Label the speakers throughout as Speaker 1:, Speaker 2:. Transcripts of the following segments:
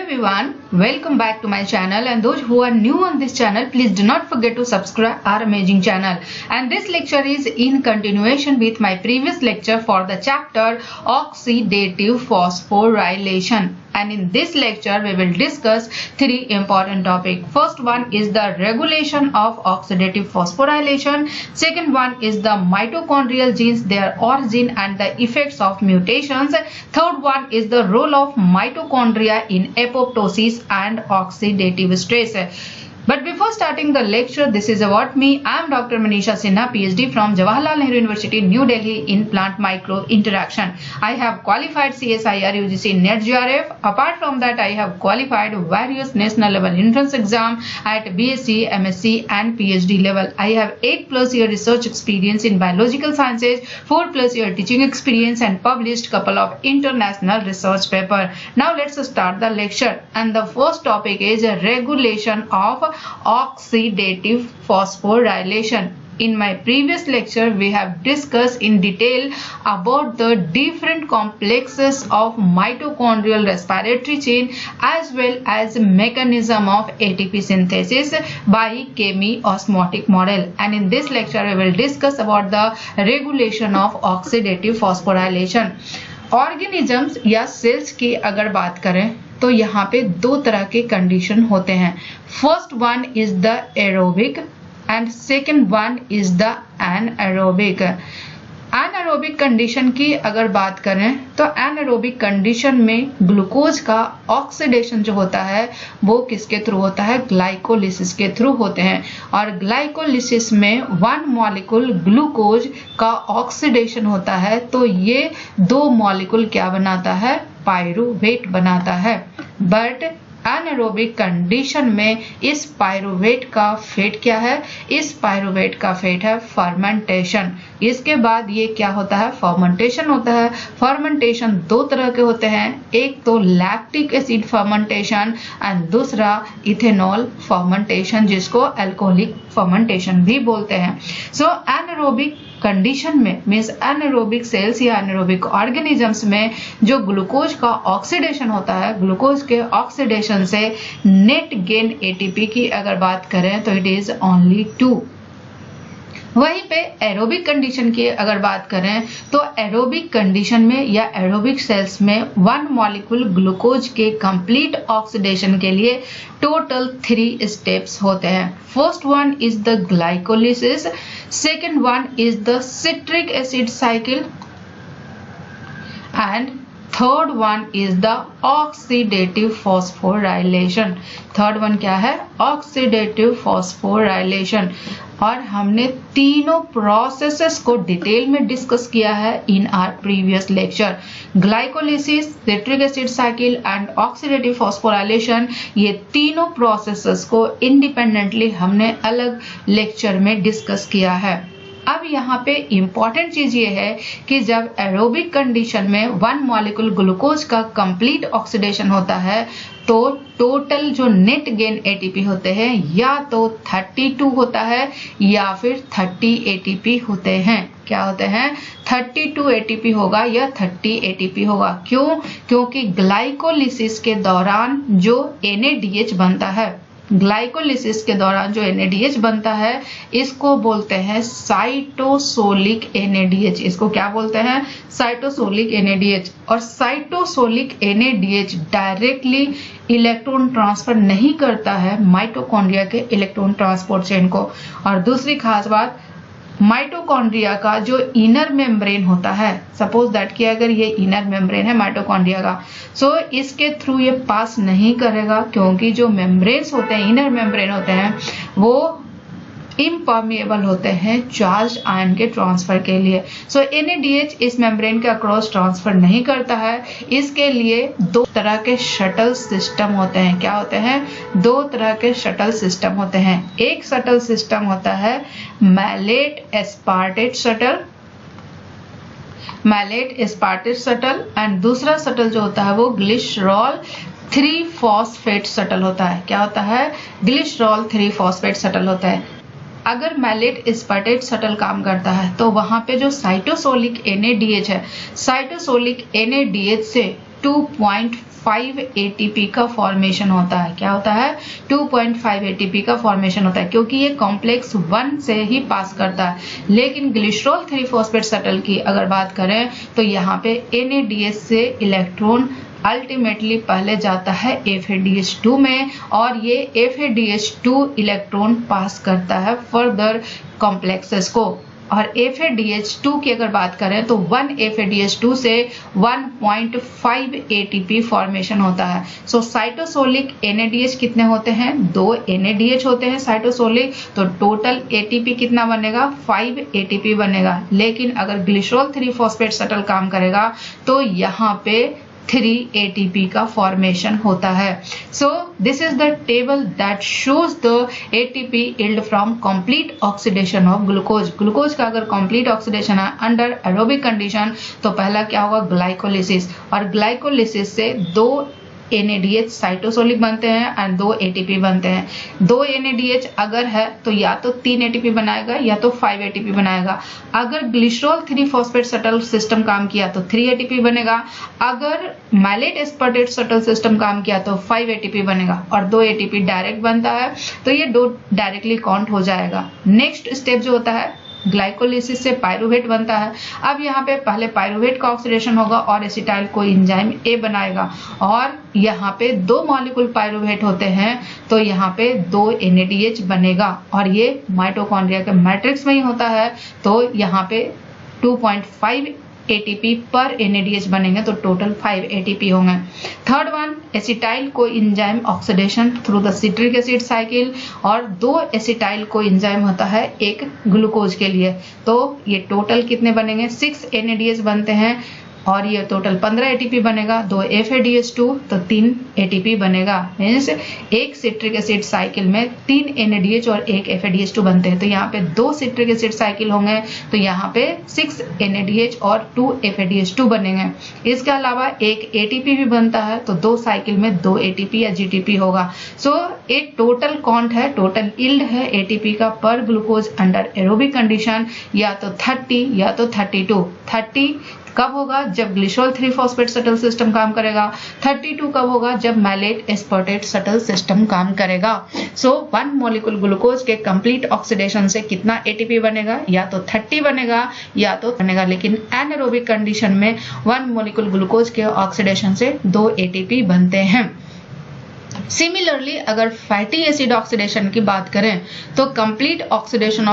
Speaker 1: everyone, welcome back to my channel, and those who are new on this channel, please do not forget to subscribe our amazing channel. And this lecture is in continuation with my previous lecture for the chapter oxidative phosphorylation. And in this lecture we will discuss three important topics. First one is the regulation of oxidative phosphorylation. Second one is the mitochondrial genes, their origin and the effects of mutations. Third one is the role of mitochondria in apoptosis and oxidative stress. But before starting the lecture, this is about me. I am Dr. Manisha Sinha, PhD from Jawaharlal Nehru University, New Delhi in plant microbe interaction. I have qualified CSIR UGC NET JRF. Apart from that, I have qualified various national level entrance exam at BSc, MSc and PhD level. I have 8+ year research experience in biological sciences, 4+ year teaching experience and published couple of international research paper. Now let's start the lecture. And the first topic is regulation of oxidative phosphorylation. In my previous lecture, we have discussed in detail about the different complexes of mitochondrial respiratory chain as well as mechanism of ATP synthesis by chemi-osmotic model. And in this lecture, we will discuss about the regulation of oxidative phosphorylation. Organisms या sales की अगर बात करें तो यहाँ पे दो तरह के कंडीशन होते हैं. First one is the aerobic and second one is the anaerobic. Anaerobic condition की अगर बात करें तो एनएरोबिक कंडीशन में ग्लूकोज का ऑक्सीडेशन जो होता है वो किसके थ्रू होता है? ग्लाइकोलिसिस के थ्रू होते हैं. और ग्लाइकोलिसिस में 1 मॉलिक्यूल ग्लूकोज का ऑक्सीडेशन होता है तो ये 2 मॉलिक्यूल क्या बनाता है? पायरुवेट बनाता है. बट एनारोबिक कंडीशन में इस पायरुवेट का फेट क्या है? इस पायरुवेट का फेट है फर्मेंटेशन. इसके बाद ये क्या होता है? फर्मेंटेशन होता है. फर्मेंटेशन दो तरह के होते हैं, एक तो लैक्टिक एसिड फर्मेंटेशन एंड दूसरा इथेनॉल फर्मेंटेशन जिसको अल्कोहलिक फर्मेंटेशन भी बोलते हैं. सो एनारोबिक कंडीशन में मीन्स एनारोबिक सेल्स या एनारोबिक ऑर्गेनिजम्स में जो ग्लूकोज का ऑक्सीडेशन होता है, ग्लूकोज के ऑक्सीडेशन से नेट गेन एटीपी की अगर बात करें तो इट इज ओनली 2. वहीं पे एरोबिक कंडीशन की अगर बात करें तो एरोबिक कंडीशन में या एरोबिक सेल्स में 1 मॉलिक्यूल ग्लूकोज के कंप्लीट ऑक्सीडेशन के लिए टोटल 3 स्टेप्स होते हैं. First one is the glycolysis, second one is the citric acid cycle and third one is the oxidative phosphorylation. Third one क्या है? Oxidative phosphorylation. और हमने तीनों प्रोसेसेस को डिटेल में डिस्कस किया है in our previous lecture. Glycolysis, citric acid cycle and oxidative phosphorylation, ये तीनों प्रोसेसेस को इंडिपेंडेंटली हमने अलग लेक्चर में डिस्कस किया है. अब यहाँ पे इम्पॉर्टेंट चीज ये है कि जब एरोबिक कंडीशन में 1 मॉलिक्यूल ग्लूकोज का कंप्लीट ऑक्सीडेशन होता है तो टोटल जो नेट गेन एटीपी होते हैं या तो 32 होता है या फिर 30 एटीपी होते हैं. क्या होते हैं? 32 एटीपी होगा या 30 एटीपी होगा. क्यों? क्योंकि ग्लाइकोलिसिस के दौरान जो NADH बनता है, ग्लाइकोलिसिस के दौरान जो NADH बनता है इसको बोलते हैं साइटोसोलिक NADH. इसको क्या बोलते हैं? Cytosolic NADH. और cytosolic NADH directly electron transfer नहीं करता है माइटोकॉन्ड्रिया के इलेक्ट्रॉन ट्रांसपोर्ट चेन को. और दूसरी खास बात, माइटोकॉन्ड्रिया का जो इनर मेम्ब्रेन होता है, सपोज दैट कि अगर ये इनर मेम्ब्रेन है माइटोकॉन्ड्रिया का, सो इसके थ्रू ये पास नहीं करेगा क्योंकि जो मेम्ब्रेन्स होते हैं, इनर मेम्ब्रेन होते हैं, वो इम्पर्मिएबल होते हैं चार्ज आयन के ट्रांसफर के लिए. सो NADH इस मेम्ब्रेन के अक्रॉस ट्रांसफर नहीं करता है. इसके लिए 2 तरह के शटल सिस्टम होते हैं. क्या होते हैं? 2 तरह के शटल सिस्टम होते हैं. एक शटल सिस्टम होता है मैलेट एस्पार्टेट शटल एंड दूसरा शटल जो होता है वो ग्लिसरॉल 3-फॉस्फेट शटल होता है. क्या होता है? ग्लिसरॉल 3-फॉस्फेट शटल होता है. अगर मैलेट एस्पार्टेट शटल काम करता है तो वहां पे जो साइटोसोलिक NADH है, साइटोसोलिक NADH से 2.5 ATP का फॉर्मेशन होता है। क्या होता है? 2.5 ATP का फॉर्मेशन होता है, क्योंकि ये कॉम्प्लेक्स 1 से ही पास करता है। लेकिन ग्लिसरॉल 3-फॉस्फेट शटल की अगर बात करें तो यहाँ पे NADH से इलेक्ट्रॉन अल्टीमेटली पहले जाता है FADH2 में, और ये FADH2 इलेक्ट्रॉन पास करता है फर्दर कॉम्प्लेक्सेस को। और FADH2 की अगर बात करें तो 1 FADH2 से 1.5 ATP फॉर्मेशन होता है। सो साइटोसोलिक NADH कितने होते हैं? 2 NADH होते हैं साइटोसोलिक, तो टोटल ATP कितना बनेगा? 5 ATP बनेगा। लेकिन अगर ग्लिसरॉल 3-फॉस्फेट शटल काम करेगा तो यहाँ पे 3 ATP का फॉर्मेशन होता है। So this is the table that shows the ATP yield from complete oxidation of glucose. Glucose का अगर कंप्लीट ऑक्सीडेशन है अंडर एरोबिक कंडीशन तो पहला क्या होगा? ग्लाइकोलिसिस, और ग्लाइकोलिसिस से 2 NADH साइटोसोलिक बनते हैं एंड 2 ATP बनते हैं। 2 NADH अगर है तो या तो 3 ATP बनाएगा या तो 5 ATP बनाएगा। अगर ग्लिसरॉल 3-फॉस्फेट शटल सिस्टम काम किया तो 3 ATP बनेगा। अगर मैलेट एस्पर्टेट शटल सिस्टम काम किया तो 5 ATP बनेगा, और 2 ATP डायरेक्ट बनता है, तो ये 2 डायरेक्टली काउंट हो जाएगा। नेक्स्ट स्टेप जो होता है, ग्लाइकोलिसिस से पायरुवेट बनता है। अब यहाँ पे पहले पायरुवेट का ऑक्सीडेशन होगा और एसिटाइल को एंजाइम A बनाएगा, और यहाँ पे 2 मॉलिक्यूल पायरुवेट होते हैं तो यहाँ पे 2 NADH बनेगा, और ये माइटोकॉन्ड्रिया के मैट्रिक्स में ही होता है। तो यहाँ पे 2.5 ATP पर NADH बनेंगे तो टोटल 5 ATP होंगे। Third one, acetyl co enzyme oxidation through the citric acid cycle, और 2 एसिटाइल को एंजाइम होता है एक ग्लूकोज के लिए। तो ये टोटल कितने बनेंगे? 6 NADH बनते हैं, और ये टोटल 15 ATP बनेगा। 2 FADH2 तो 3 ATP बनेगा। मीन्स एक सिट्रिक एसिड साइकिल में 3 NADH और 1 FADH2 बनते हैं। तो यहाँ पे 2 सिट्रिक एसिड साइकिल होंगे तो यहाँ पे 6 NADH और 2 FADH2 बनेंगे। इसके अलावा एक ATP भी बनता है, तो 2 साइकिल में 2 ATP या GTP होगा। सो एक टोटल काउंट है, टोटल यील्ड है ATP का पर ग्लूकोज अंडर एरोबिक कंडीशन, या तो 30 या तो 32। 30 कब होगा? जब ग्लिसरॉल 3-फॉस्फेट शटल सिस्टम काम करेगा। 32 कब होगा? जब मैलेट एस्पर्टेट शटल सिस्टम काम करेगा। सो 1 मॉलिक्यूल ग्लूकोज के कंप्लीट ऑक्सीडेशन से कितना ATP बनेगा? या तो 30 बनेगा या तो बनेगा। लेकिन एनारोबिक कंडीशन में 1 मॉलिक्यूल ग्लूकोज के ऑक्सीडेशन से 2 ATP बनते हैं। सिमिलरली अगर फैटी एसिड ऑक्सीडेशन की बात करें तो complete oxidation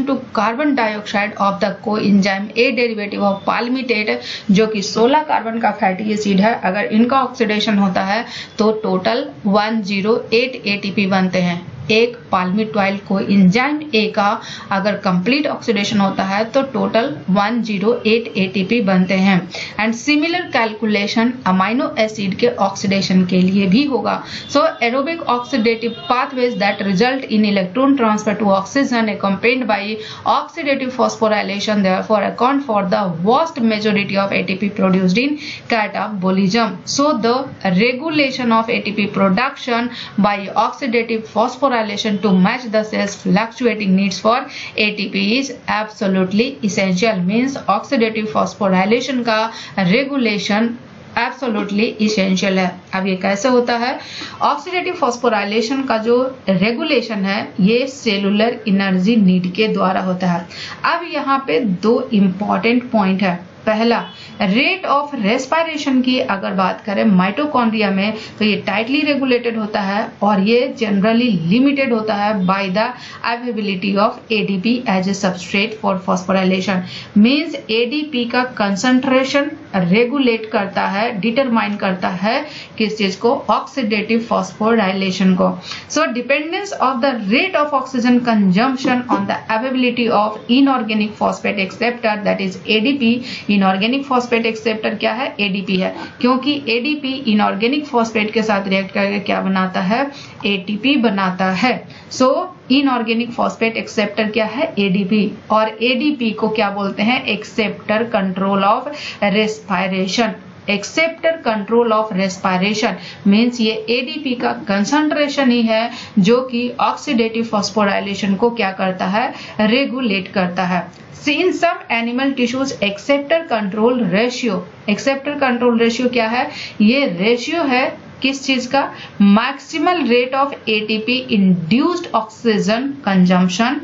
Speaker 1: to carbon dioxide of the coenzyme A derivative of palmitate, जो कि 16 कार्बन का फैटी एसिड है, अगर इनका ऑक्सीडेशन होता है तो टोटल 108 ATP बनते हैं। एक पाल्मिटॉइल कोएंजाइम A का अगर कंप्लीट ऑक्सीडेशन होता है तो टोटल 108 ATP बनते हैं। And similar calculation amino acid के ऑक्सीडेशन के लिए भी होगा। So aerobic oxidative pathways that result in electron transfer to oxygen accompanied by oxidative phosphorylation therefore account for the vast majority of ATP produced in catabolism. So the regulation of ATP production by oxidative phosphorylation to match the cell's fluctuating needs for ATP is absolutely essential. Means oxidative phosphorylation का regulation absolutely essential है। अब ये कैसे होता है? Oxidative phosphorylation का जो regulation है ये सेलुलर एनर्जी नीड के द्वारा होता है। अब यहाँ पे 2 इंपॉर्टेंट पॉइंट है। पहला, रेट ऑफ रेस्पिरेशन की अगर बात करें माइटोकॉन्ड्रिया में तो ये टाइटली रेगुलेटेड होता है, और ये जनरली लिमिटेड होता है by the availability of ADP as a substrate for phosphorylation. Means ADP का कंसंट्रेशन रेगुलेट करता है, डिटरमाइन करता है किस चीज को? ऑक्सीडेटिव फॉस्फोराइलेशन को। So dependence of the rate of oxygen consumption on the availability of inorganic phosphate acceptor that is ADP। Inorganic phosphate acceptor क्या है? ADP है, क्योंकि ADP इनऑर्गेनिक फॉस्फेट के साथ रिएक्ट करके क्या बनाता है? ATP बनाता है। सो इनऑर्गेनिक फॉस्फेट एक्सेप्टर क्या है? ADP, और ADP को क्या बोलते हैं? Acceptor control of respiration. Acceptor control of respiration, means ये एडीपी का कंसंट्रेशन ही है जो कि ऑक्सीडेटिव फॉस्फोराइलेशन को क्या करता है, रेगुलेट करता है. In some animal tissues acceptor control ratio, acceptor control ratio क्या है, ये रेशियो है किस चीज का, maximal rate of ATP induced oxygen consumption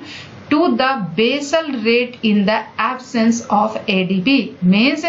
Speaker 1: to the basal rate in the absence of ADP, means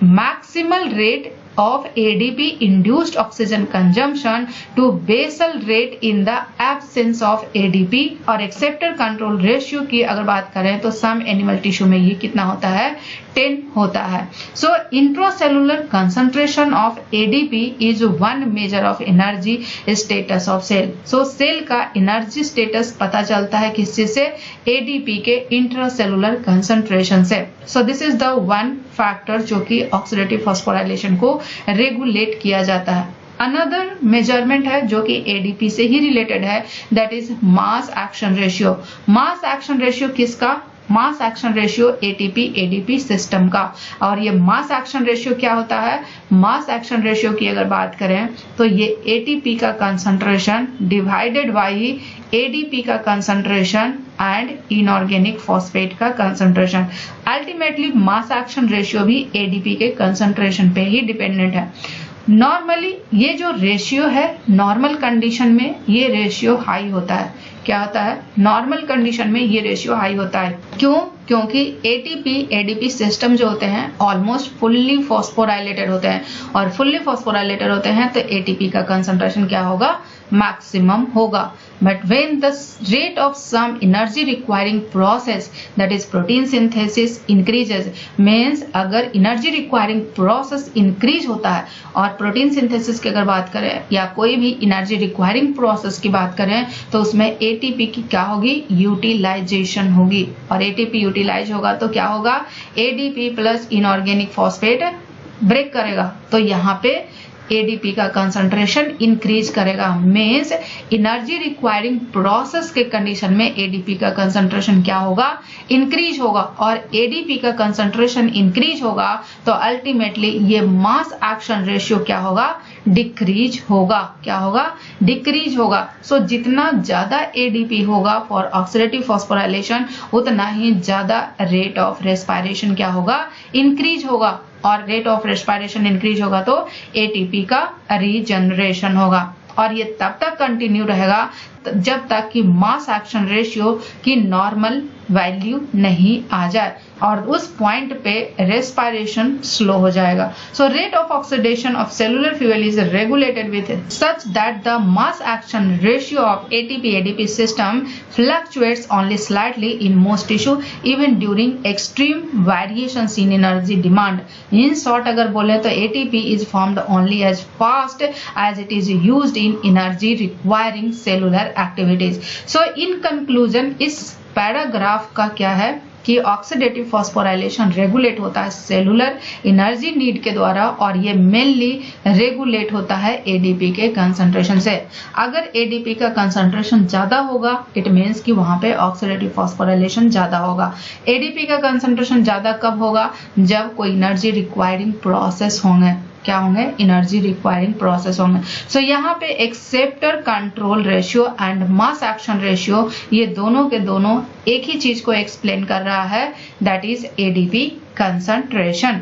Speaker 1: maximal rate of ADP induced oxygen consumption to basal rate in the absence of ADP. और acceptor control ratio की अगर बात करें तो some animal tissue में ये कितना होता है, 10 होता है. So intracellular concentration of ADP is one major of energy status of cell. So cell का एनर्जी स्टेटस पता चलता है किस चीज से, एडीपी के इंट्रासेलुलर कंसंट्रेशन से. सो this is the one factor जो कि ऑक्सीडेटिव फॉस्फोराइलेशन को रेगुलेट किया जाता है. अनदर मेजरमेंट है जो कि एडीपी से ही रिलेटेड है, that is mass action ratio. Mass action ratio किसका, mass action ratio ATP ADP system का. और ये मास एक्शन रेशियो क्या होता है, मास एक्शन रेशियो की अगर बात करें तो ये एटीपी का कंसंट्रेशन डिवाइडेड बाई एडीपी का कंसंट्रेशन एंड इनऑर्गेनिक फॉस्फेट का कंसंट्रेशन. अल्टीमेटली मास एक्शन रेशियो भी एडीपी के कंसंट्रेशन पे ही डिपेंडेंट है. नॉर्मली ये जो रेशियो है, नॉर्मल कंडीशन में ये रेशियो हाई होता है. क्या होता है, नॉर्मल कंडीशन में ये रेशियो हाई होता है. क्यों, क्योंकि एटीपी एडीपी सिस्टम जो होते हैं ऑलमोस्ट फुल्ली फॉस्फोराइलेटेड होते हैं, और फुल्ली फॉस्फोराइलेटेड होते हैं तो एटीपी का कंसंट्रेशन क्या होगा, मैक्सिमम होगा. But when the rate of some energy requiring process that is protein synthesis increases, means अगर एनर्जी रिक्वायरिंग प्रोसेस इंक्रीज होता है, और प्रोटीन सिंथेसिस की अगर बात करें या कोई भी एनर्जी रिक्वायरिंग प्रोसेस की बात करें तो उसमें एटीपी की क्या होगी, यूटिलाइजेशन होगी. और एटीपी यूटिलाइज होगा तो क्या होगा, ADP plus inorganic phosphate break करेगा, तो यहाँ पे एडीपी का कंसंट्रेशन इंक्रीज करेगा. मीन्स एनर्जी रिक्वायरिंग प्रोसेस के कंडीशन में एडीपी का कंसंट्रेशन क्या होगा, इंक्रीज होगा. और एडीपी का कंसंट्रेशन इंक्रीज होगा तो अल्टीमेटली ये मास एक्शन रेशियो क्या होगा, डिक्रीज होगा. क्या होगा, डिक्रीज होगा. सो जितना ज्यादा एडीपी होगा फॉर ऑक्सीडेटिव फॉस्फोराइलेशन उतना ही ज्यादा रेट ऑफ रेस्पिरेशन क्या होगा, इंक्रीज होगा. और रेट ऑफ रेस्पिरेशन इंक्रीज होगा तो एटीपी का रीजनरेशन होगा. और ये तब तक कंटिन्यू रहेगा जब तक कि मास एक्शन रेशियो की नॉर्मल वैल्यू नहीं आ जाए, और उस पॉइंट पे रेस्पिरेशन स्लो हो जाएगा. So rate of oxidation of cellular fuel is regulated with such that the mass action ratio of ATP ADP system fluctuates only slightly in most tissue even during extreme variations in energy demand. In short अगर बोले तो ATP is formed only as fast as it is used in energy requiring cellular activities. So in conclusion इस paragraph का क्या है कि oxidative phosphorylation regulate होता है सेलुलर एनर्जी नीड के द्वारा, और ये मेनली रेगुलेट होता है एडीपी के कंसंट्रेशन से. अगर एडीपी का कंसंट्रेशन ज्यादा होगा इट मीन्स कि वहां पे ऑक्सीडेटिव फॉस्फोराइलेशन ज्यादा होगा. एडीपी का कंसंट्रेशन ज्यादा कब होगा, जब कोई एनर्जी रिक्वायरिंग प्रोसेस होंगे. क्या होंगे, एनर्जी रिक्वायरिंग प्रोसेस होंगे. सो यहाँ पे acceptor control ratio and mass action ratio ये दोनों के दोनों एक ही चीज को एक्सप्लेन कर रहा है, that is ADP concentration.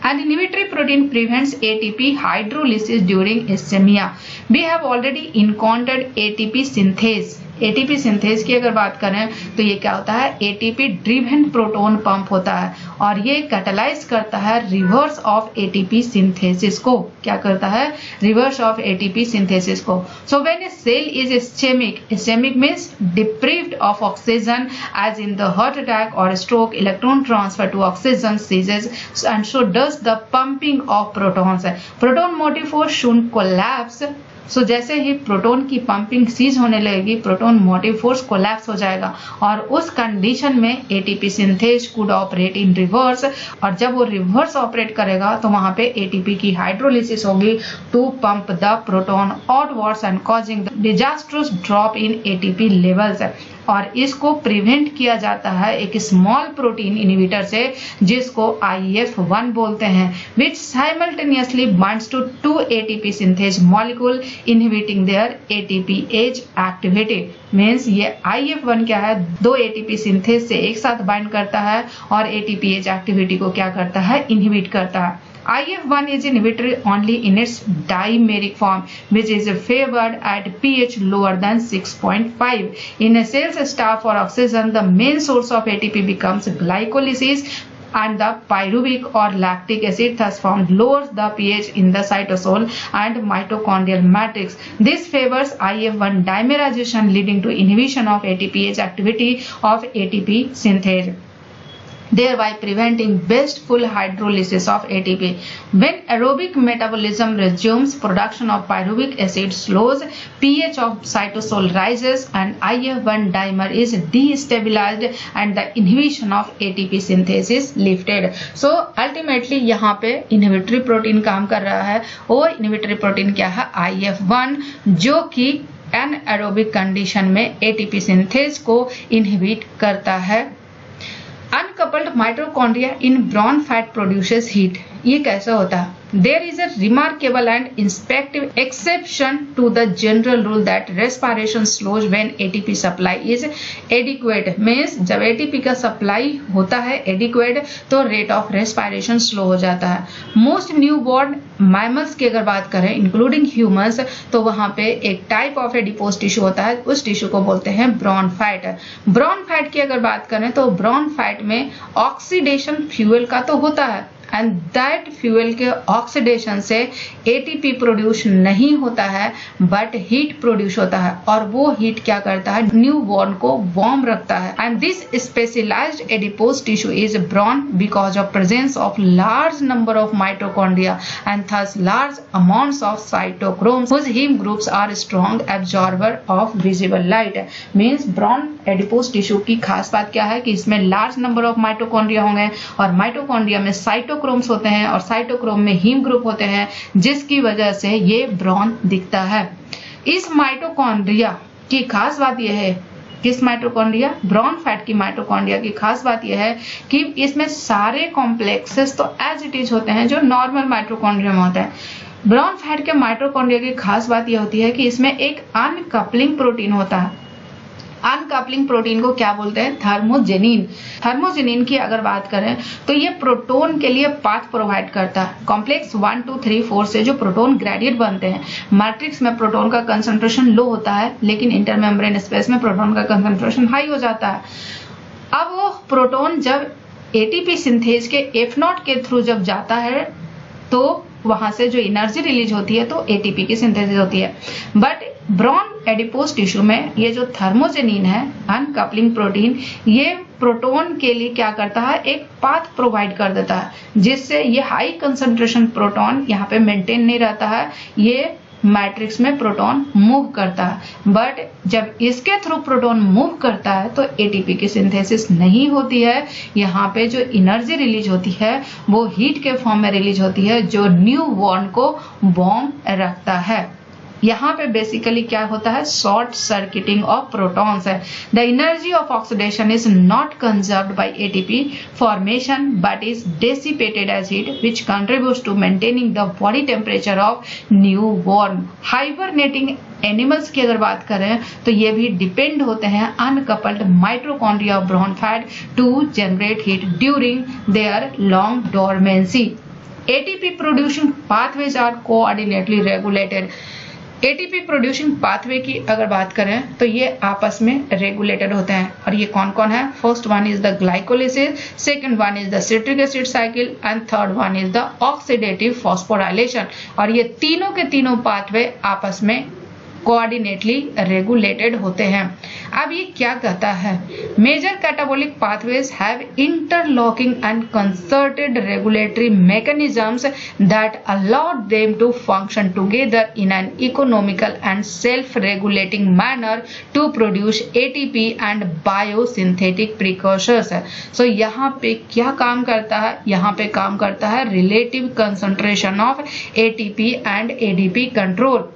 Speaker 1: An inhibitory protein prevents ATP hydrolysis during ischemia. We have already encountered ATP synthase. ATP synthase की अगर बात करें तो ये क्या होता है, एटीपी ड्रिवन प्रोटॉन पंप होता है, और ये कैटालाइज करता है रिवर्स ऑफ एटीपी सिंथेसिस को. क्या करता है, रिवर्स ऑफ एटीपी सिंथेसिस को. So when a cell is ischemic, ischemic means deprived of oxygen as in the heart attack और stroke, electron transfer to oxygen ceases and so does the pumping of protons. Proton motive force should collapse. So जैसे ही proton की pumping cease होने लगेगी proton motive force collapse हो जाएगा, और उस कंडीशन में ATP synthase could operate in reverse. और जब वो रिवर्स ऑपरेट करेगा तो वहां पे एटीपी की हाइड्रोलिसिस होगी to pump the proton outwards and causing disastrous drop in ATP levels, और इसको प्रिवेंट किया जाता है एक स्मॉल प्रोटीन इनहिबिटर से जिसको IF1 बोलते हैं, which simultaneously binds to 2 ATP synthase molecule inhibiting their ATPase activity. Means ये IF1 क्या है, 2 ATP सिंथेज से एक साथ बाइंड करता है और ATPase एक्टिविटी को क्या करता है, इनहिबिट करता है। IF1 is inhibitory only in its dimeric form, which is favored at pH lower than 6.5. In a cell's starved for oxygen, the main source of ATP becomes glycolysis, and the pyruvic or lactic acid thus formed lowers the pH in the cytosol and mitochondrial matrix. This favors IF1 dimerization, leading to inhibition of ATPase activity of ATP synthase, thereby preventing best full hydrolysis of ATP. When aerobic metabolism resumes, production of pyruvic acid slows, pH of cytosol rises, and IF1 dimer is destabilized and the inhibition of ATP synthase is lifted. So ultimately यहाँ पे inhibitory protein काम कर रहा है, और inhibitory protein क्या है, IF1, जो कि anaerobic condition में ATP synthase को inhibit करता है। Uncoupled mitochondria in brown fat produces heat. ये कैसे होता है? There is a remarkable and inspective exception to the general rule that respiration slows when ATP supply is adequate. Means जब ATP का supply होता है adequate तो rate of respiration slow हो जाता है। Most newborn mammals की अगर बात करें including humans, तो वहाँ पे एक type of adipose tissue होता है, उस टिश्यू को बोलते हैं brown fat। brown fat की अगर बात करें तो brown fat में ऑक्सीडेशन फ्यूल का तो होता है, एंड दैट फ्यूल के ऑक्सीडेशन से एटीपी प्रोड्यूस नहीं होता है बट हीट प्रोड्यूस होता है, और वो हीट क्या करता है, न्यू बॉर्न को वार्म रखता है। And this specialised adipose tissue is brown because of presence of large number of mitochondria and thus large amounts of cytochromes whose heme groups are strong absorber of visible light। Means brown adipose tissue की खास बात क्या है कि इसमें large number of mitochondria होंगे, और mitochondria में साइटोक्रोम्स होते हैं, और साइटोक्रोम में हीम ग्रुप होते हैं, जिसकी वजह से ये ब्राउन दिखता है। इस माइटोकॉन्ड्रिया की खास बात यह है, किस माइटोकॉन्ड्रिया, ब्राउन फैट की माइटोकॉन्ड्रिया की खास बात यह है कि इसमें सारे कॉम्प्लेक्सेस तो एज इट इज होते हैं जो नॉर्मल माइटोकॉन्ड्रिया में होता है। ब्राउन फैट के माइटोकॉन्ड्रिया की खास बात यह होती है कि इसमें एक अनकपलिंग प्रोटीन होता है। अनकपलिंग प्रोटीन को क्या बोलते हैं, थर्मोजेनिन। थर्मोजेनिन की अगर बात करें तो ये प्रोटोन के लिए पाथ प्रोवाइड करता है। कॉम्प्लेक्स 1, 2, 3, 4 से जो प्रोटोन ग्रेडिएट बनते हैं, मैट्रिक्स में प्रोटोन का कंसंट्रेशन लो होता है, लेकिन इंटरमेम्ब्रेन स्पेस में प्रोटोन का कंसंट्रेशन हाई हो जाता है। अब वो प्रोटोन जब एटीपी सिंथेज के F0 के थ्रू जब जाता है तो वहां से जो एनर्जी रिलीज होती है तो एटीपी की सिंथेसिस होती है। बट ब्राउन एडिपोज टिश्यू में ये जो थर्मोजेनिन है, अनकपलिंग प्रोटीन, ये प्रोटोन के लिए क्या करता है, एक पाथ प्रोवाइड कर देता है, जिससे ये हाई कंसंट्रेशन प्रोटोन यहाँ पे मेंटेन नहीं रहता है, ये मैट्रिक्स में प्रोटॉन मूव करता है। बट जब इसके थ्रू प्रोटॉन मूव करता है तो एटीपी की सिंथेसिस नहीं होती है। यहाँ पे जो एनर्जी रिलीज होती है वो हीट के फॉर्म में रिलीज होती है, जो न्यू बॉर्न को वार्म रखता है। यहाँ पे बेसिकली क्या होता है, शॉर्ट सर्किटिंग ऑफ प्रोटॉन्स है। The energy of oxidation is not conserved by ATP formation but is dissipated as heat which contributes to maintaining the body temperature of newborn. Hibernating animals की अगर बात करें तो ये भी depend होते हैं uncoupled mitochondria of brown fat to generate heat during their long dormancy. ATP producing pathways are coordinately regulated. ATP producing pathway की अगर बात करें तो ये आपस में रेगुलेटेड होते हैं, और ये कौन कौन है, first one is the glycolysis, second one is the citric acid cycle, and third one is the oxidative phosphorylation. और ये तीनों के तीनों पाथवे आपस में कोऑर्डिनेटली रेगुलेटेड होते हैं। अब ये क्या कहता है, major catabolic pathways have interlocking and concerted regulatory mechanisms that allow them to function together in an economical and self regulating manner to produce ATP and biosynthetic precursors. So यहाँ पे क्या काम करता है, यहाँ पे काम करता है relative concentration of ATP and ADP control.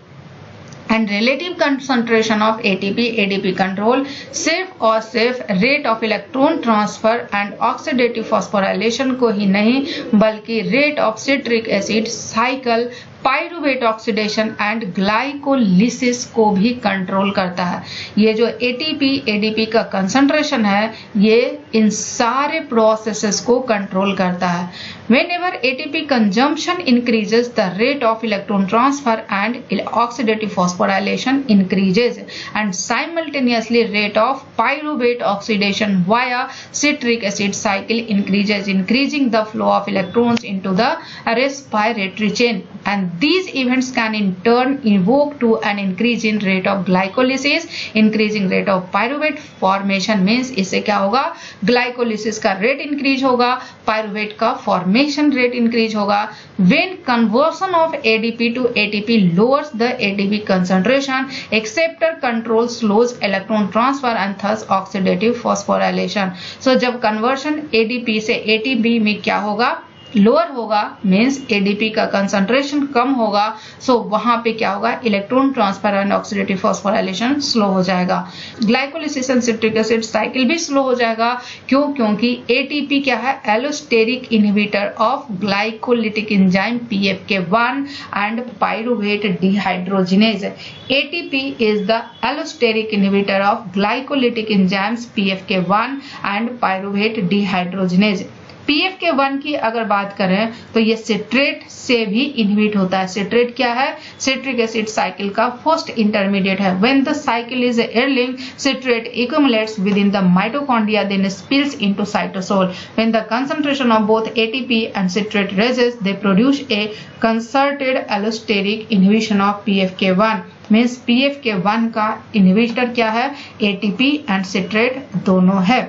Speaker 1: And relative concentration of ATP ADP control सिर्फ और सिर्फ rate of electron transfer and oxidative phosphorylation को ही नहीं बल्कि rate of citric acid cycle, pyruvate oxidation and glycolysis को भी कंट्रोल करता है। ये जो एटीपी एडीपी का कंसंट्रेशन है ये इन सारे प्रोसेसेस को कंट्रोल करता है। Whenever ATP consumption increases, the rate of electron transfer and oxidative phosphorylation increases, and simultaneously rate of pyruvate oxidation via citric acid cycle increases, increasing the flow of electrons into the respiratory chain. And these events can in turn evoke to an increase in rate of glycolysis, increasing rate of pyruvate formation means इससे क्या होगा, glycolysis का rate increase होगा, pyruvate का formation rate increase होगा। When conversion of ADP to ATP lowers the ATP concentration, acceptor control slows electron transfer and thus oxidative phosphorylation. So जब conversion ADP से ATP में क्या होगा, लोअर होगा मीन्स एडीपी का कंसंट्रेशन कम होगा, सो वहां पे क्या होगा, electron transfer and oxidative phosphorylation slow हो जाएगा। Glycolysis and citric acid cycle भी स्लो हो जाएगा। क्यों? क्योंकि एटीपी क्या है, allosteric inhibitor of glycolytic enzyme PFK1 and pyruvate dehydrogenase. ATP is the allosteric inhibitor of glycolytic enzymes PFK1 and pyruvate dehydrogenase। PFK1 की अगर बात करें तो ये सिट्रेट से भी इनहिबिट होता है। सिट्रेट क्या है, सिट्रिक एसिड साइकिल का फर्स्ट इंटरमीडिएट है। When the cycle is idling, citrate accumulates within the mitochondria then spills into cytosol. When the concentration of both ATP and citrate rises, they produce a concerted allosteric inhibition of PFK1. Means PFK1 का inhibitor क्या है, ATP and citrate दोनों है।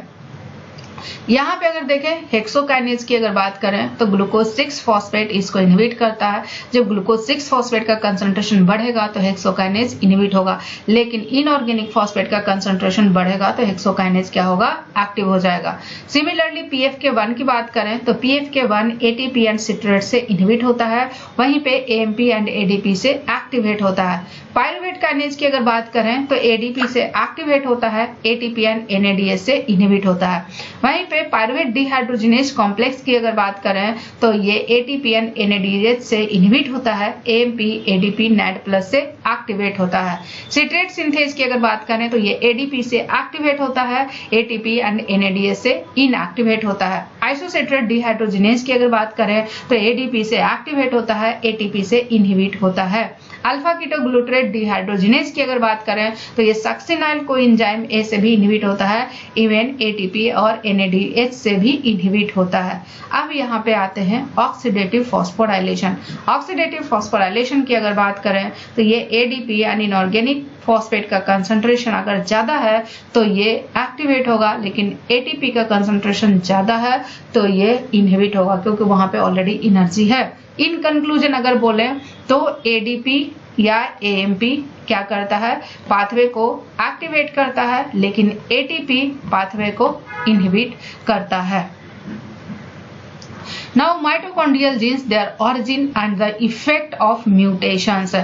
Speaker 1: यहाँ पे अगर देखें hexokinase की अगर बात करें तो ग्लूकोज 6 फॉस्फेट इसको इनहिबिट करता है। जब ग्लूकोज 6 फॉस्फेट का कंसंट्रेशन बढ़ेगा तो हेक्सोकाइनेज इनहिबिट होगा, लेकिन इनऑर्गेनिक फॉस्फेट का कंसंट्रेशन बढ़ेगा तो हेक्सोकाइनेज क्या होगा, एक्टिव हो जाएगा। सिमिलरली PFK1 की बात करें तो PFK1 ATP एंड सिट्रेट से इनहिबिट होता है, वहीं पे AMP एंड ADP से एक्टिवेट होता है। पाइरुवेट काइनेज की अगर बात करें तो ADP से एक्टिवेट होता है, ATP एंड NADH से इनहिबिट होता है। वहीं पे पाइरुवेट डिहाइड्रोजिनेज कॉम्प्लेक्स की अगर बात करें तो ये ATP एंड NADH से इनहिबिट होता है, AMP ADP NAD+ से एक्टिवेट होता है। सिट्रेट सिंथेज की अगर बात करें तो ये ADP से एक्टिवेट होता है, ATP एंड NADH से इनएक्टिवेट होता है। आइसोसिट्रेट डिहाइड्रोजिनेज की अगर बात करें तो ADP से एक्टिवेट होता है, ATP से इनहिबिट होता है। अल्फा कीटोग्लूटरेट डिहाइड्रोजिनेज की अगर बात करें तो ये सक्सिनाइल कोएंजाइम A से भी इनहिबिट होता है, इवन ATP और NADH से भी इनहिबिट होता है। अब यहाँ पे आते हैं ऑक्सीडेटिव फॉस्फोराइलेशन। ऑक्सीडेटिव फॉस्फोराइलेशन की अगर बात करें तो ये ADP यानी इनऑर्गेनिक फॉस्फेट का कंसंट्रेशन अगर ज्यादा है तो ये एक्टिवेट होगा, लेकिन ATP का कंसंट्रेशन ज्यादा है तो ये इनहिबिट होगा क्योंकि वहां पे ऑलरेडी एनर्जी है। इन कंक्लूजन अगर बोले तो ADP या AMP क्या करता है, पाथवे को एक्टिवेट करता है, लेकिन ATP पाथवे को इनहिबिट करता है। Now mitochondrial genes, their origin and the effect of mutations।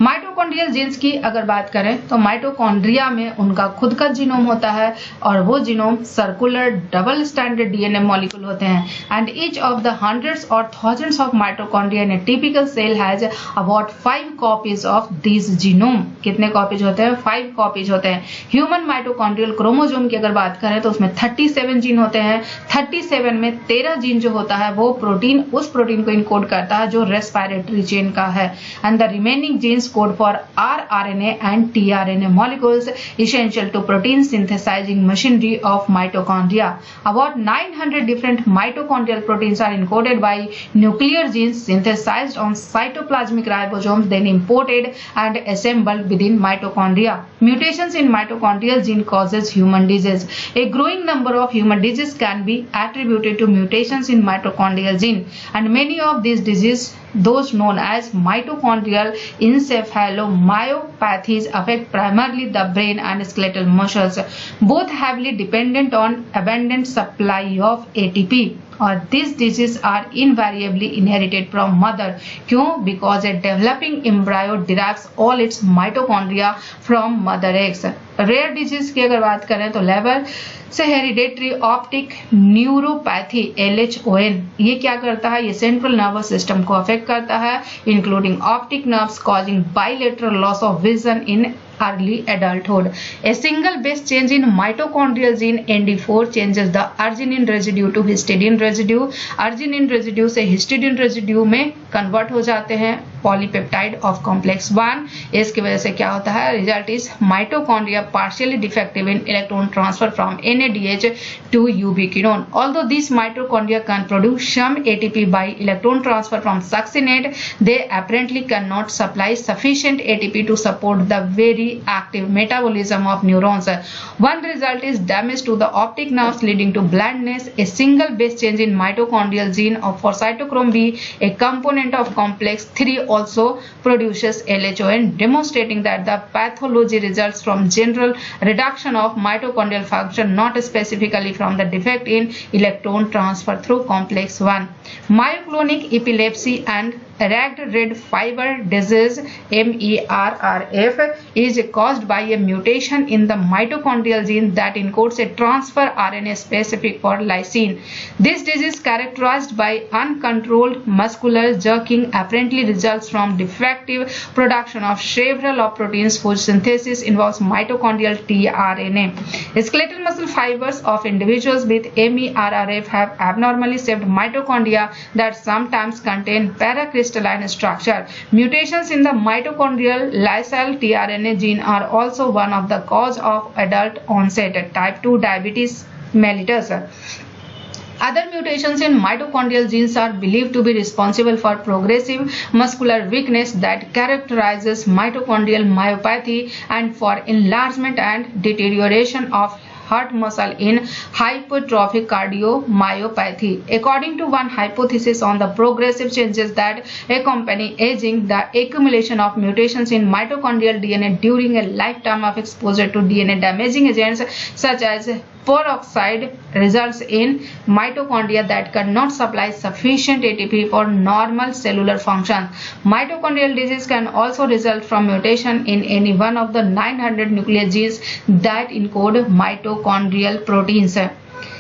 Speaker 1: Mitochondrial genes की अगर बात करें तो माइटोकॉन्ड्रिया में उनका खुद का जीनोम होता है और वो genome circular double standard DNA molecule होते हैं। And each of the hundreds or thousands of mitochondria in a typical cell has about 5 copies of this genome. कितने कॉपीज होते हैं, 5 कॉपीज होते हैं। ह्यूमन माइटोकॉन्ड्रियल क्रोमोसोम की अगर बात करें तो उसमें 37 जीन होते हैं। 37 में 13 जीन जो होता है वो प्रोटीन, उस प्रोटीन को इनकोड करता है जो रेस्पिरेटरी चेन का है। And the remaining genes code for rRNA and tRNA molecules essential to protein synthesizing machinery of mitochondria. About 900 different mitochondrial proteins are encoded by nuclear genes synthesized on cytoplasmic ribosomes, then imported and assembled within mitochondria. Mutations in mitochondrial gene causes human disease. A growing number of human diseases can be attributed to mutations in mitochondrial gene, and many of these diseases, those known as mitochondrial encephalomyopathies, affect primarily the brain and skeletal muscles, both heavily dependent on abundant supply of ATP. और this disease are invariably inherited from mother. क्यों? Because a developing embryo derives all its mitochondria from mother eggs. Rare disease की अगर बात करें तो labour से hereditary optic neuropathy LHON, ये क्या करता है? ये सेंट्रल नर्वस सिस्टम को अफेक्ट करता है, including optic nerves causing bilateral loss of vision in early adulthood. A single base change in mitochondrial gene ND4 changes the arginine residue to histidine residue. Arginine residue से histidine residue में convert हो जाते हैं polypeptide of complex 1. इसकी वजह से क्या होता है? Result is mitochondria partially defective in electron transfer from NADH to ubiquinone. Although these mitochondria can produce some ATP by electron transfer from succinate, they apparently cannot supply sufficient ATP to support the very active metabolism of neurons. One result is damage to the optic nerves leading to blindness. A single base change in mitochondrial gene for cytochrome B, a component of complex 3, also produces LHON, demonstrating that the pathology results from general reduction of mitochondrial function, not specifically from the defect in electron transfer through complex 1. Myoclonic epilepsy and erect red fiber disease MERRF is caused by a mutation in the mitochondrial gene that encodes a transfer RNA specific for lysine. This disease, characterized by uncontrolled muscular jerking, apparently results from defective production of several of proteins whose synthesis involves mitochondrial tRNA. Skeletal muscle fibers of individuals with MERRF have abnormally shaped mitochondria that sometimes contain paracrystalline structure. Mutations in the mitochondrial lysyl tRNA gene are also one of the cause of adult onset type 2 diabetes mellitus. Other mutations in mitochondrial genes are believed to be responsible for progressive muscular weakness that characterizes mitochondrial myopathy and for enlargement and deterioration of heart muscle in hypertrophic cardiomyopathy. According to one hypothesis on the progressive changes that accompany aging, the accumulation of mutations in mitochondrial DNA during a lifetime of exposure to DNA damaging agents such as peroxide results in mitochondria that cannot supply sufficient ATP for normal cellular function. Mitochondrial disease can also result from mutation in any one of the 900 nuclear genes that encode mitochondrial proteins.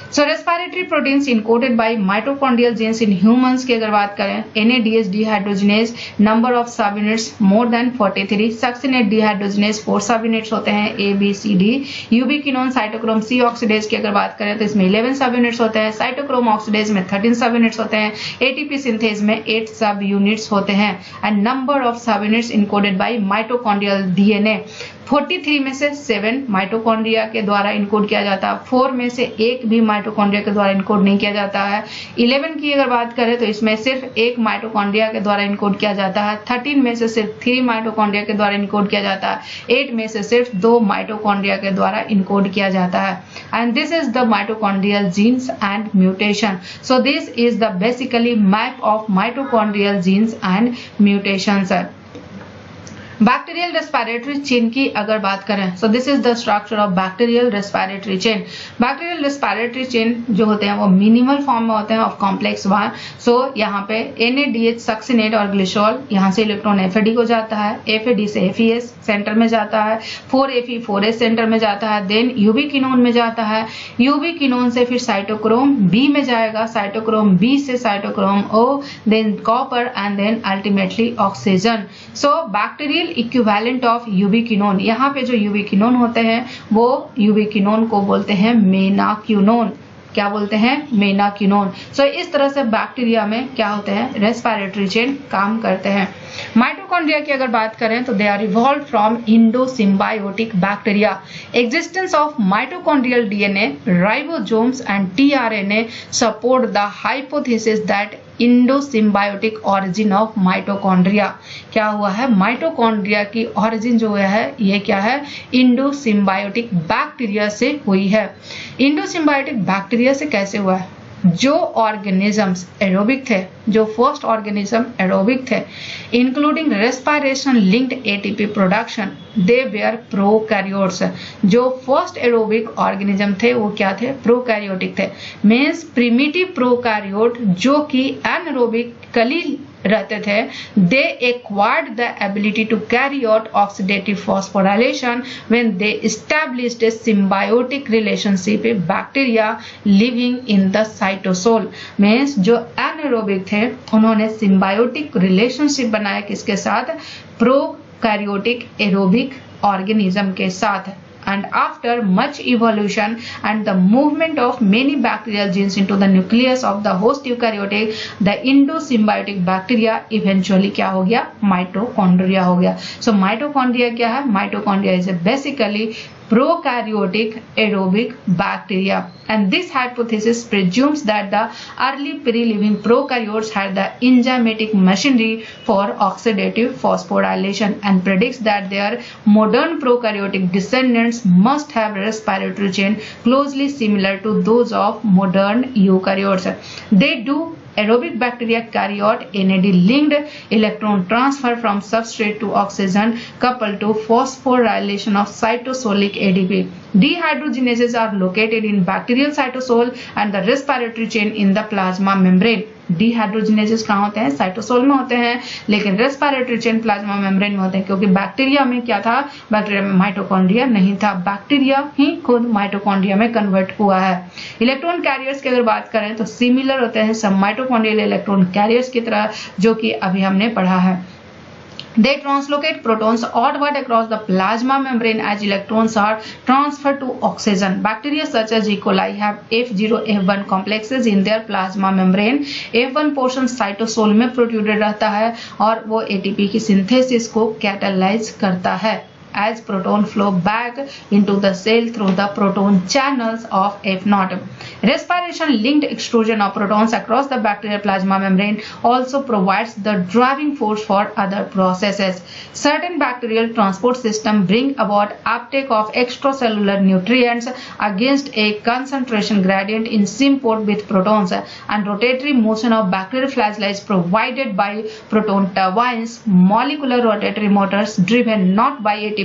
Speaker 1: So respiratory proteins encoded by mitochondrial genes in humans की अगर बात करें, NADH dehydrogenase number of subunits more than 43, succinate dehydrogenase 4 subunits होते हैं A, B, C, D. ubiquinone cytochrome C oxidase की अगर बात करें तो इसमें 11 subunits होते हैं, cytochrome oxidase में 13 subunits होते हैं, ATP synthase में 8 subunits होते हैं, and number of subunits encoded by mitochondrial DNA 43 में से 7 माइटोकॉन्ड्रिया के द्वारा इनकोड किया जाता है, 4 में से एक भी माइटोकॉन्ड्रिया के द्वारा इनकोड नहीं किया जाता है, 11 की अगर बात करें तो इसमें सिर्फ एक माइटोकॉन्ड्रिया के द्वारा इनकोड किया जाता है, 13 में से सिर्फ 3 माइटोकॉन्ड्रिया के द्वारा इनकोड किया जाता है, 8 में से सिर्फ 2 माइटोकॉन्ड्रिया के द्वारा इनकोड किया जाता है. And this is the mitochondrial genes and mutation. So this is the basically map of mitochondrial genes and mutations. Bacterial respiratory chain की अगर बात करें, so this is the structure of bacterial respiratory chain. Bacterial respiratory chain जो होते हैं वो minimal form में होते हैं ऑफ कॉम्प्लेक्स 1. सो यहाँ पे NADH सक्सिनेट और ग्लिसरॉल, यहाँ से इलेक्ट्रॉन FAD को जाता है, FAD से FES सेंटर में जाता है, 4FE 4S सेंटर में जाता है, देन यूबिक्विनोन में जाता है, यूबिक्विनोन से फिर साइटोक्रोम B में जाएगा, साइटोक्रोम B से cytochrome O, then copper and then ultimately oxygen. So bacterial equivalent of ubiquinone, यहाँ पे जो यूबिक्विनोन होते हैं वो यूबिक्विनोन को बोलते हैं मेनाक्विनोन. क्या बोलते हैं? मेनाक्विनोन. सो इस तरह से बैक्टीरिया में क्या होते हैं? रेस्पिरेटरी चेन काम करते हैं. माइटोकॉन्ड्रिया की अगर बात करें तो they are evolve from endosymbiotic bacteria. Existence of mitochondrial DNA, ribosomes and tRNA support the hypothesis that endosymbiotic origin of mitochondria. क्या हुआ है? माइटोकॉन्ड्रिया की ऑरिजिन जो है ये क्या है? इंडोसिम्बायोटिक बैक्टीरिया से हुई है. इंडोसिम्बायोटिक बैक्टीरिया से कैसे हुआ है? जो ऑर्गेनिजम्स एरोबिक थे, जो फर्स्ट ऑर्गेनिज्म एरोबिक थे, including respiration linked ATP production, they were prokaryotes. जो फर्स्ट एरोबिक ऑर्गेनिज्म थे वो क्या थे? प्रोकैरियोटिक थे। मीन्स प्रिमिटिव प्रोकैरियोट जो कि एनारोबिकली रहते थे, they acquired the ability to carry out oxidative phosphorylation when they established a symbiotic relationship with bacteria living in the cytosol। Means जो anaerobic थे उन्होंने symbiotic relationship बनाया किसके साथ? प्रोकैरियोटिक एरोबिक ऑर्गेनिज्म के साथ। And after much evolution and the movement of many bacterial genes into the nucleus of the host eukaryotic, the endosymbiotic bacteria eventually क्या हो गया? माइटोकॉन्ड्रिया हो गया। So माइटोकॉन्ड्रिया क्या है? Mitochondria is basically prokaryotic aerobic bacteria, and this hypothesis presumes that the early pre-living prokaryotes had the enzymatic machinery for oxidative phosphorylation and predicts that their modern prokaryotic descendants must have respiratory chain closely similar to those of modern eukaryotes. They do aerobic bacteria carry out NAD-linked electron transfer from substrate to oxygen coupled to phosphorylation of cytosolic ADP. Dehydrogenases are located in bacterial cytosol and the respiratory chain in the plasma membrane. डिहाइड्रोजिनेजेस कहाँ होते हैं? Cytosol में होते हैं, लेकिन respiratory chain plasma membrane में होते हैं, क्योंकि बैक्टीरिया में क्या था? बैक्टीरिया में माइटोकॉन्ड्रिया नहीं था, बैक्टीरिया ही खुद माइटोकॉन्ड्रिया में कन्वर्ट हुआ है। इलेक्ट्रॉन कैरियर्स की अगर बात करें तो सिमिलर होते हैं सब माइटोकॉन्ड्रियल इलेक्ट्रॉन कैरियर्स की तरह, जो कि अभी हमने पढ़ा है। They translocate protons outward across the plasma membrane as electrons are transferred to oxygen. Bacteria such as E. coli have F0, F1 complexes in their plasma membrane. F1 portion cytosol में protruded रहता है और वो ATP की synthesis को catalyse करता है as proton flow back into the cell through the proton channels of F0. Respiration linked extrusion of protons across the bacterial plasma membrane also provides the driving force for other processes. Certain bacterial transport systems bring about uptake of extracellular nutrients against a concentration gradient in symport with protons, and rotatory motion of bacterial flagella is provided by proton turbines, molecular rotatory motors driven not by ATP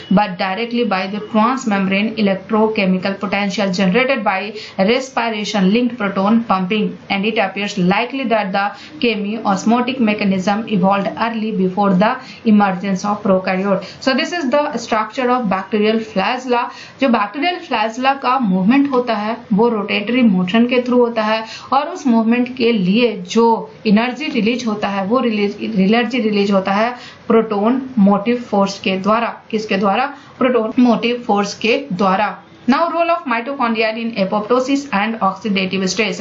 Speaker 1: but directly by the transmembrane electrochemical potential generated by respiration linked proton pumping, and it appears likely that the chemiosmotic mechanism evolved early before the emergence of prokaryote. So this is the structure of bacterial flagella. जो bacterial flagella का movement होता है वो rotatory motion के through होता है, और उस मूवमेंट के लिए जो एनर्जी रिलीज होता है वो एनर्जी रिलीज होता है प्रोटोन मोटिव फोर्स के द्वारा। किसके द्वारा? प्रोटोन मोटिव फोर्स के द्वारा। Now role of mitochondria in apoptosis and oxidative stress.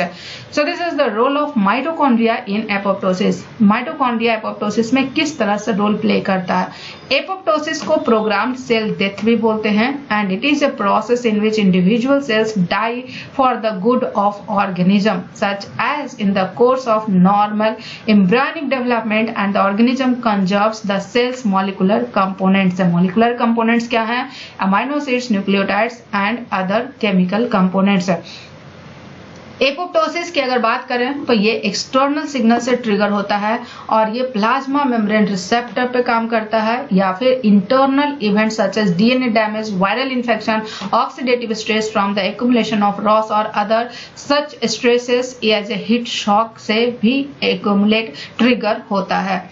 Speaker 1: So this is the role of mitochondria in apoptosis. Mitochondria apoptosis में किस तरह से रोल प्ले करता है? एपोप्टोसिस को प्रोग्राम्ड सेल डेथ भी बोलते हैं, and it is a process in which individual cells die for the good of organism, such as in the course of normal embryonic development, and the organism conserves the cell's molecular components. Molecular components क्या हैं? Amino acids, nucleotides and other chemical components. Apoptosis की अगर बात करें तो ये external signal से trigger होता है और ये प्लाज्मा मेम्ब्रेन रिसेप्टर पे काम करता है, या फिर internal events such as DNA damage, viral infection, oxidative stress from the accumulation of ROS और other such stresses as a heat shock से भी एक्यूमुलेट ट्रिगर होता है।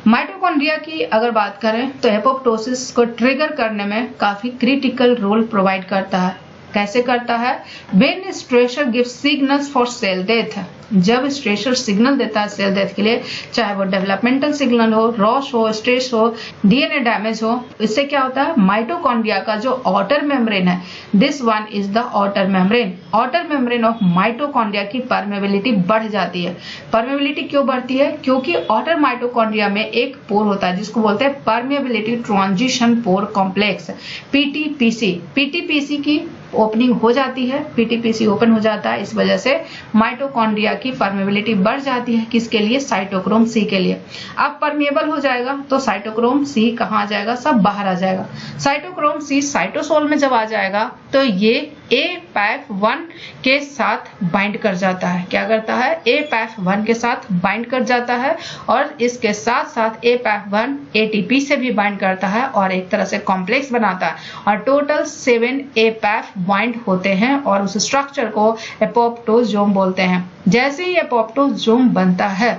Speaker 1: माइटोकॉन्ड्रिया की अगर बात करें तो एपोप्टोसिस को ट्रिगर करने में काफी क्रिटिकल रोल प्रोवाइड करता है। कैसे करता है? When stressor gives signals for cell death, जब स्ट्रेसर सिग्नल देता है सेल डेथ के लिए, चाहे वो डेवलपमेंटल सिग्नल हो, रॉस हो, स्ट्रेस हो, डीएनए डैमेज हो, इससे क्या होता है? माइटोकॉन्ड्रिया का जो आउटर मेम्ब्रेन है, this one is the outer membrane. Outer membrane of mitochondria की परमेबिलिटी बढ़ जाती है। परमेबिलिटी क्यों बढ़ती है? क्योंकि आउटर माइटोकॉन्ड्रिया में एक पोर होता है जिसको बोलते हैं परमेबिलिटी ट्रांजिशन पोर कॉम्प्लेक्स, पीटीपीसी। पीटीपीसी की ओपनिंग हो जाती है, पीटीपीसी ओपन हो जाता है, इस वजह से माइटोकॉन्ड्रिया की परमेबिलिटी बढ़ जाती है। किसके लिए? साइटोक्रोम सी के लिए। अब परमेबल हो जाएगा तो साइटोक्रोम सी कहाँ आ जाएगा? सब बाहर आ जाएगा। साइटोक्रोम सी साइटोसोल में जब आ जाएगा तो ये APAF1 के साथ बाइंड कर जाता है। क्या करता है? APAF1 के साथ बाइंड कर जाता है और इसके साथ साथ APAF1 ATP से भी बाइंड करता है और एक तरह से कॉम्प्लेक्स बनाता है और टोटल 7 APAF बाइंड होते हैं और उस स्ट्रक्चर को एपोप्टोजोम बोलते हैं। जैसे ही एपोप्टोजोम बनता है,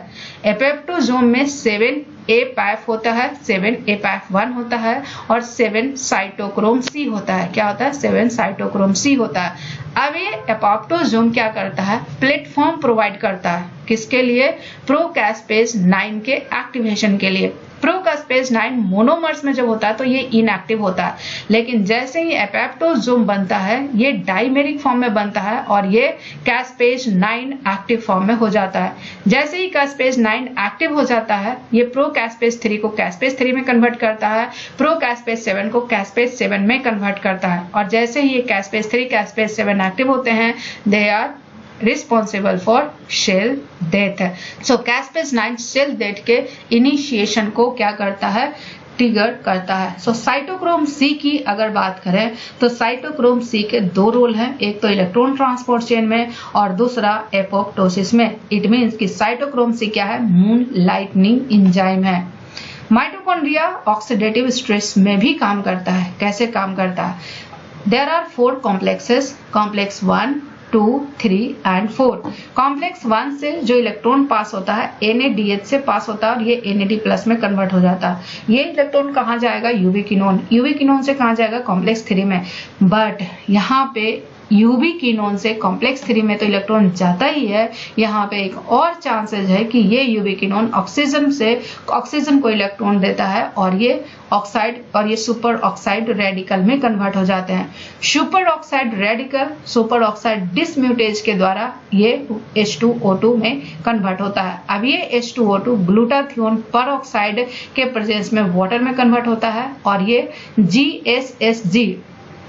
Speaker 1: एपोप्टोजोम में 7 APAF होता है, 7 APAF1 होता है और 7 साइटोक्रोम C होता है। क्या होता है? 7 साइटोक्रोम C होता है। अब ये एपोप्टोजोम क्या करता है? प्लेटफॉर्म प्रोवाइड करता है। किसके लिए? प्रोकैस्पेज 9 के एक्टिवेशन के लिए। प्रोकैस्पेज 9 मोनोमर्स में जब होता है तो ये इनएक्टिव होता है, लेकिन जैसे ही एपोप्टोजोम बनता है ये डाइमेरिक फॉर्म में बनता है और ये कैस्पेज 9 एक्टिव फॉर्म में हो जाता है। जैसे ही कैस्पेज 9 एक्टिव हो जाता है, ये प्रोकैस्पेज 3 को कैस्पेज 3 में कन्वर्ट करता है, प्रोकैस्पेज 7 को कैस्पेज 7 में कन्वर्ट करता है और जैसे ही ये कैस्पेज 3 कैस्पेज 7 एक्टिव होते हैं, they are responsible for cell death. So caspase 9 cell death के इनिशिएशन को क्या करता है? ट्रिगर करता है। सो साइटोक्रोम C की अगर बात करें तो साइटोक्रोम C के 2 रोल हैं, एक तो इलेक्ट्रॉन ट्रांसपोर्ट चेन में और दूसरा एपोप्टोसिस में। इट मीन्स कि साइटोक्रोम C क्या है? मून लाइटनिंग एंजाइम है। माइटोकॉन्ड्रिया ऑक्सीडेटिव स्ट्रेस में भी काम करता है। कैसे काम करता है? There are 4 complexes, complex 1, 2, 3 and 4। Complex 1 से जो इलेक्ट्रॉन पास होता है NADH से पास होता है और ये NAD+ में कन्वर्ट हो जाता है। ये इलेक्ट्रॉन कहाँ जाएगा? यूबीक्विनोन। यूबीक्विनोन से कहाँ जाएगा? कॉम्प्लेक्स 3 में। बट यहाँ पे यूबीक्विनोन से कॉम्प्लेक्स 3 में तो इलेक्ट्रॉन जाता ही है, यहाँ पे एक और चांसेस है कि ये यूबीक्विनोन ऑक्सीजन को इलेक्ट्रॉन देता है और ये ऑक्साइड और ये सुपर ऑक्साइड रेडिकल में कन्वर्ट हो जाते हैं। Super oxide radical super oxide dismutase के द्वारा ये H2O2 में कन्वर्ट होता है। अब ये H2O2 ग्लूटाथियोन पर ऑक्साइड के प्रेजेंस में वाटर में कन्वर्ट होता है और ये GSSG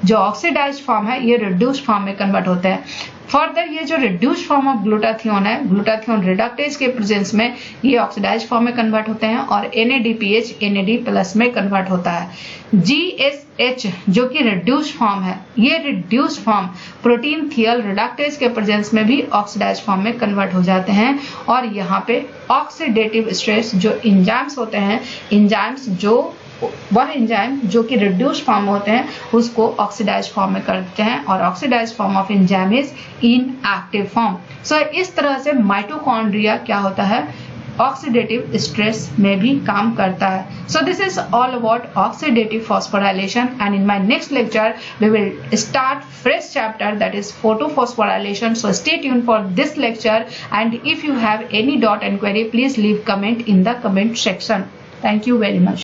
Speaker 1: जो ऑक्सीडाइज फॉर्म है ये रिड्यूस्ड फॉर्म में कन्वर्ट होते हैं। फर्दर ये जो रिड्यूस्ड फॉर्म ऑफ ग्लूटाथियोन है, ग्लूटाथियोन रिडक्टेज के प्रेजेंस में ये ऑक्सीडाइज फॉर्म में कन्वर्ट होते हैं और NADPH NAD+ में कन्वर्ट होता है। GSH जो कि रिड्यूस्ड फॉर्म है, ये रिड्यूस्ड फॉर्म प्रोटीन थियल रिडक्टेज के प्रेजेंस में भी ऑक्सीडाइज फॉर्म में कन्वर्ट हो जाते हैं और यहाँ पे ऑक्सीडेटिव स्ट्रेस जो एंजाइम्स होते हैं, एंजाइम्स जो वह एंजाइम जो कि रिड्यूस्ड फॉर्म होते हैं उसको ऑक्सीडाइज फॉर्म में करते हैं और oxidize form of enzyme is inactive form. So इस तरह से माइटोकॉन्ड्रिया क्या होता है? ऑक्सीडेटिव स्ट्रेस में भी काम करता है। So this is all about oxidative phosphorylation and in my next lecture we will start fresh chapter that is photophosphorylation. So stay tuned for this lecture and if you have any doubt and query please leave comment in the comment section. Thank you very much.